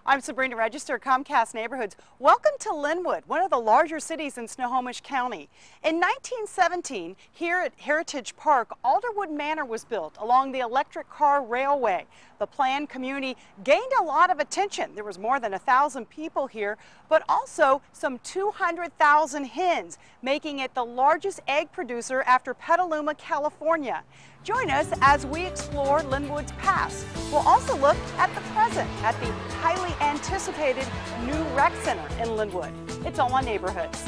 I'm Sabrina Register, Comcast Neighborhoods. Welcome to Lynnwood, one of the larger cities in Snohomish County. In 1917, here at Heritage Park, Alderwood Manor was built along the electric car railway. The planned community gained a lot of attention. There was more than 1,000 people here, but also some 200,000 hens, making it the largest egg producer after Petaluma, California. Join us as we explore Lynnwood's past. We'll also look at the present at the highly anticipated new rec center in Lynnwood. It's all on Neighborhoods.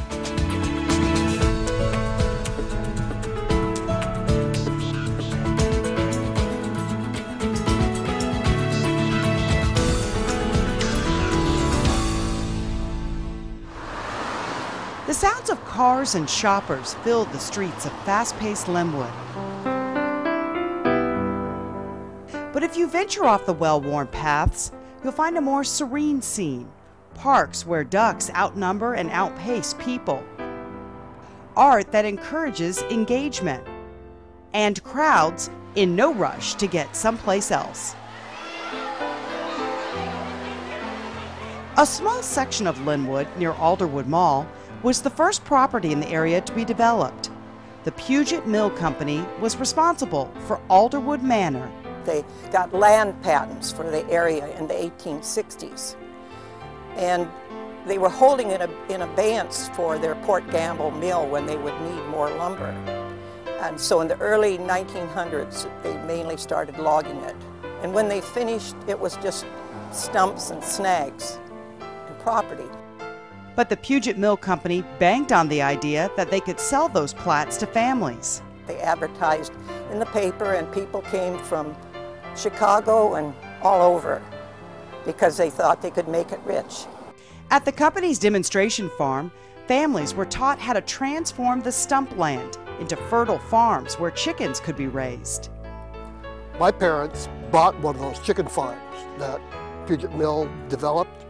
The sounds of cars and shoppers filled the streets of fast-paced Lynnwood. But if you venture off the well-worn paths, you'll find a more serene scene. Parks where ducks outnumber and outpace people. Art that encourages engagement. And crowds in no rush to get someplace else. A small section of Lynnwood near Alderwood Mall was the first property in the area to be developed. The Puget Mill Company was responsible for Alderwood Manor. They got land patents for the area in the 1860s, and they were holding it in abeyance for their Port Gamble mill when they would need more lumber. And so in the early 1900s, they mainly started logging it. And when they finished, it was just stumps and snags and property. But the Puget Mill Company banked on the idea that they could sell those plats to families. They advertised in the paper, and people came from Chicago and all over because they thought they could make it rich. At the company's demonstration farm, families were taught how to transform the stump land into fertile farms where chickens could be raised. My parents bought one of those chicken farms that Puget Mill developed,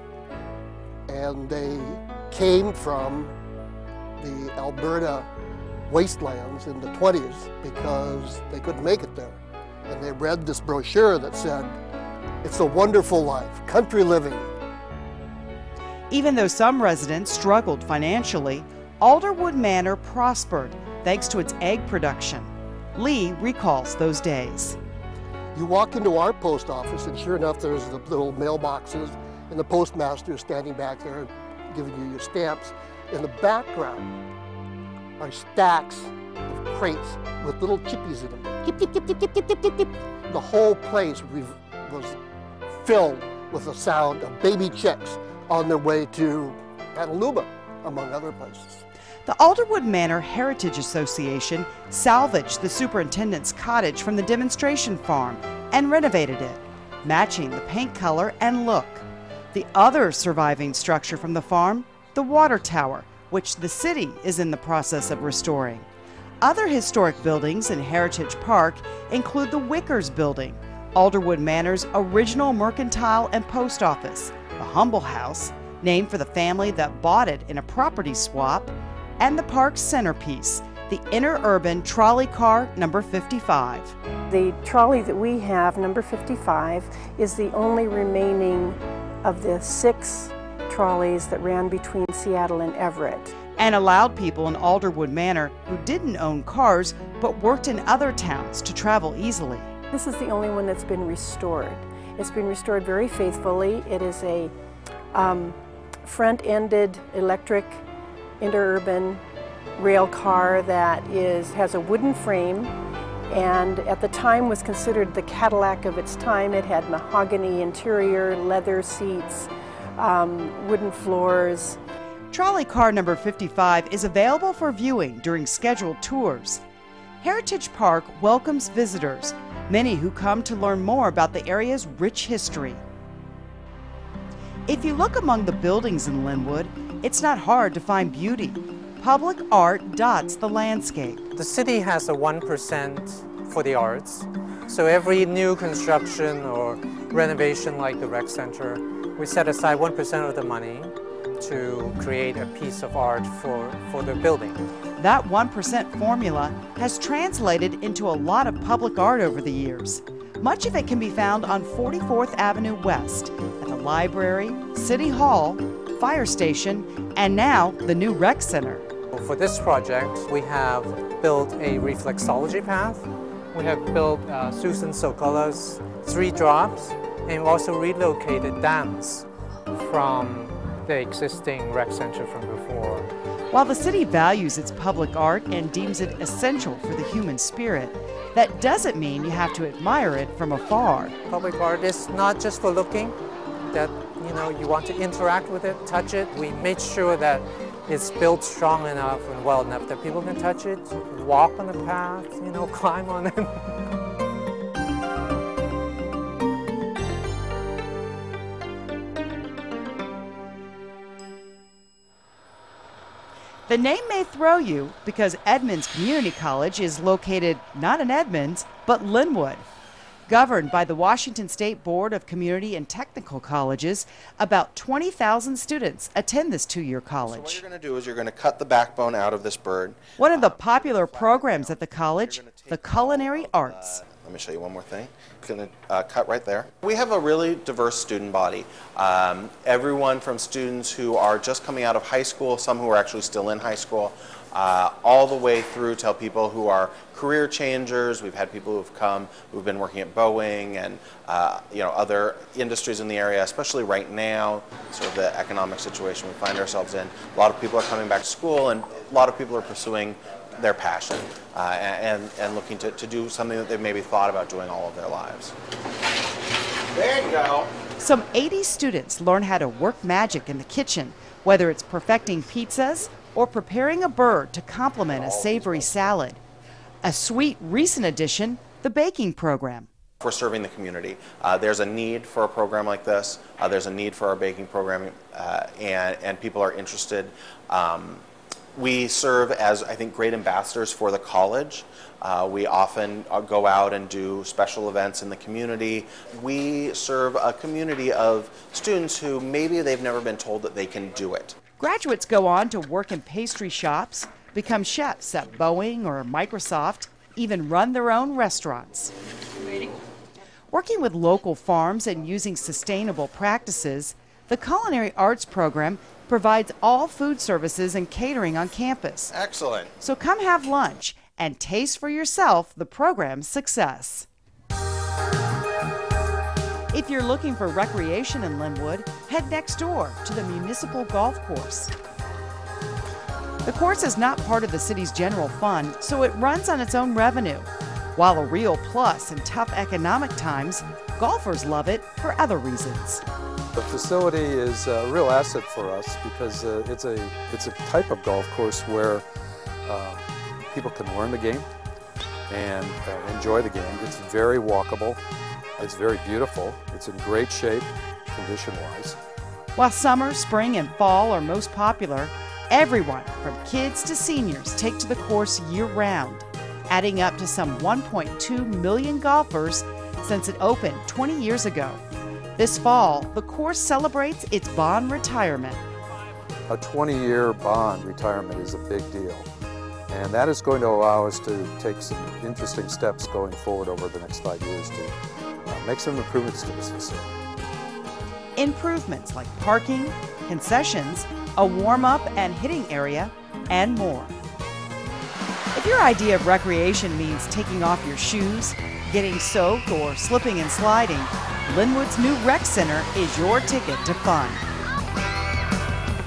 and they came from the Alberta wastelands in the 20s because they couldn't make it there. And they read this brochure that said, "It's a wonderful life, country living." Even though some residents struggled financially, Alderwood Manor prospered thanks to its egg production. Lee recalls those days. You walk into our post office, and sure enough, there's the little mailboxes, and the postmaster is standing back there giving you your stamps. In the background are stacks of crates with little chippies in them. Chip, chip, chip, chip, chip, chip, chip, chip. The whole place was filled with the sound of baby chicks on their way to Petaluma, among other places. The Alderwood Manor Heritage Association salvaged the superintendent's cottage from the demonstration farm and renovated it, matching the paint color and look. The other surviving structure from the farm, the water tower, which the city is in the process of restoring. Other historic buildings in Heritage Park include the Wickers Building, Alderwood Manor's original mercantile and post office, the Humble House, named for the family that bought it in a property swap, and the park's centerpiece, the interurban trolley car number 55. The trolley that we have, number 55, is the only remaining of the 6 trolleys that ran between Seattle and Everett. And allowed people in Alderwood Manor who didn't own cars but worked in other towns to travel easily. This is the only one that's been restored. It's been restored very faithfully. It is a front-ended electric interurban rail car that has a wooden frame, and at the time was considered the Cadillac of its time. It had mahogany interior, leather seats, wooden floors. Trolley car number 55 is available for viewing during scheduled tours. Heritage Park welcomes visitors, many who come to learn more about the area's rich history. If you look among the buildings in Lynnwood, it's not hard to find beauty. Public art dots the landscape. The city has a 1% for the arts, so every new construction or renovation like the rec center, we set aside 1% of the money to create a piece of art for the building. That 1% formula has translated into a lot of public art over the years. Much of it can be found on 44th Avenue West at the library, City Hall, fire station, and now the new rec center. For this project, we have built a reflexology path. We have built Susan Sokola's 3 drops, and we also relocated dams from the existing rec center from before. While the city values its public art and deems it essential for the human spirit, that doesn't mean you have to admire it from afar. Public art is not just for looking, that you want to interact with it, touch it. We made sure that it's built strong enough and well enough that people can touch it, walk on the path, climb on it. The name may throw you because Edmonds Community College is located not in Edmonds, but Lynnwood. Governed by the Washington State Board of Community and Technical Colleges, about 20,000 students attend this 2-year college. So what you're going to do is you're going to cut the backbone out of this bird. One of the popular programs at the college, the culinary arts. Let me show you one more thing. It's going to cut right there. We have a really diverse student body. Everyone from students who are just coming out of high school, some who are actually still in high school, all the way through to people who are career changers. We've had people who've come who've been working at Boeing and other industries in the area, especially right now, sort of the economic situation we find ourselves in. A lot of people are coming back to school, and a lot of people are pursuing their passion and looking to do something that they've maybe thought about doing all of their lives. There you go. Some 80 students learn how to work magic in the kitchen, whether it's perfecting pizzas or preparing a bird to complement a savory salad. A sweet recent addition, the baking program. For serving the community. There's a need for a program like this. There's a need for our baking program, and people are interested. We serve as, I think, great ambassadors for the college. We often go out and do special events in the community. We serve a community of students who maybe they've never been told that they can do it. Graduates go on to work in pastry shops, become chefs at Boeing or Microsoft, even run their own restaurants. Working with local farms and using sustainable practices, the Culinary Arts program provides all food services and catering on campus. Excellent. So come have lunch and taste for yourself the program's success. If you're looking for recreation in Lynnwood, head next door to the municipal golf course. The course is not part of the city's general fund, so it runs on its own revenue. While a real plus in tough economic times, golfers love it for other reasons. The facility is a real asset for us because it's a type of golf course where people can learn the game and enjoy the game. It's very walkable. It's very beautiful. It's in great shape, condition-wise. While summer, spring, and fall are most popular, everyone from kids to seniors take to the course year-round, adding up to some 1.2 million golfers since it opened 20 years ago. This fall, the course celebrates its bond retirement. A 20-year bond retirement is a big deal, and that is going to allow us to take some interesting steps going forward over the next 5 years to make some improvements to this facility. Improvements like parking, concessions, a warm-up and hitting area, and more. If your idea of recreation means taking off your shoes, getting soaked, or slipping and sliding, Lynnwood's new rec center is your ticket to fun.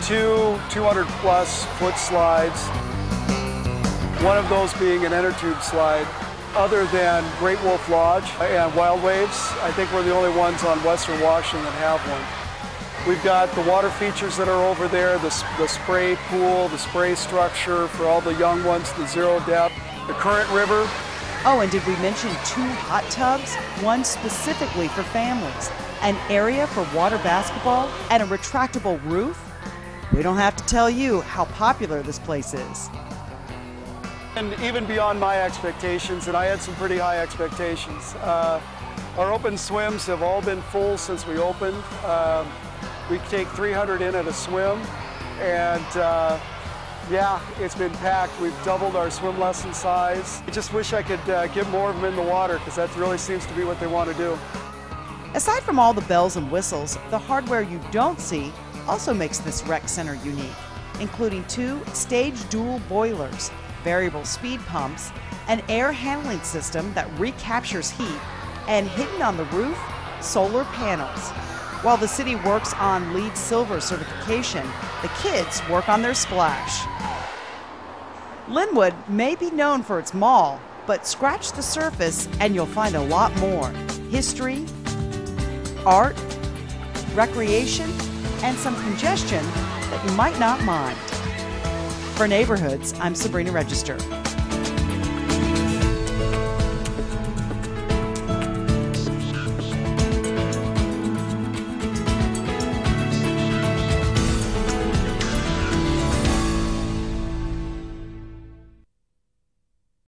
2 200-plus foot slides, one of those being an inner tube slide. Other than Great Wolf Lodge and Wild Waves, I think we're the only ones on Western Washington that have one. We've got the water features that are over there, the spray pool, the spray structure for all the young ones, the zero depth, the current river. Oh, and did we mention 2 hot tubs? One specifically for families, an area for water basketball, and a retractable roof? We don't have to tell you how popular this place is. And even beyond my expectations, and I had some pretty high expectations. Our open swims have all been full since we opened. We take 300 in at a swim, and Yeah, it's been packed. We've doubled our swim lesson size. I just wish I could get more of them in the water because that really seems to be what they want to do. Aside from all the bells and whistles, the hardware you don't see also makes this rec center unique, including 2 stage dual boilers, variable speed pumps, an air handling system that recaptures heat, and hidden on the roof, solar panels. While the city works on LEED Silver certification, the kids work on their splash. Lynnwood may be known for its mall, but scratch the surface and you'll find a lot more. History, art, recreation, and some congestion that you might not mind. For Neighborhoods, I'm Sabrina Register.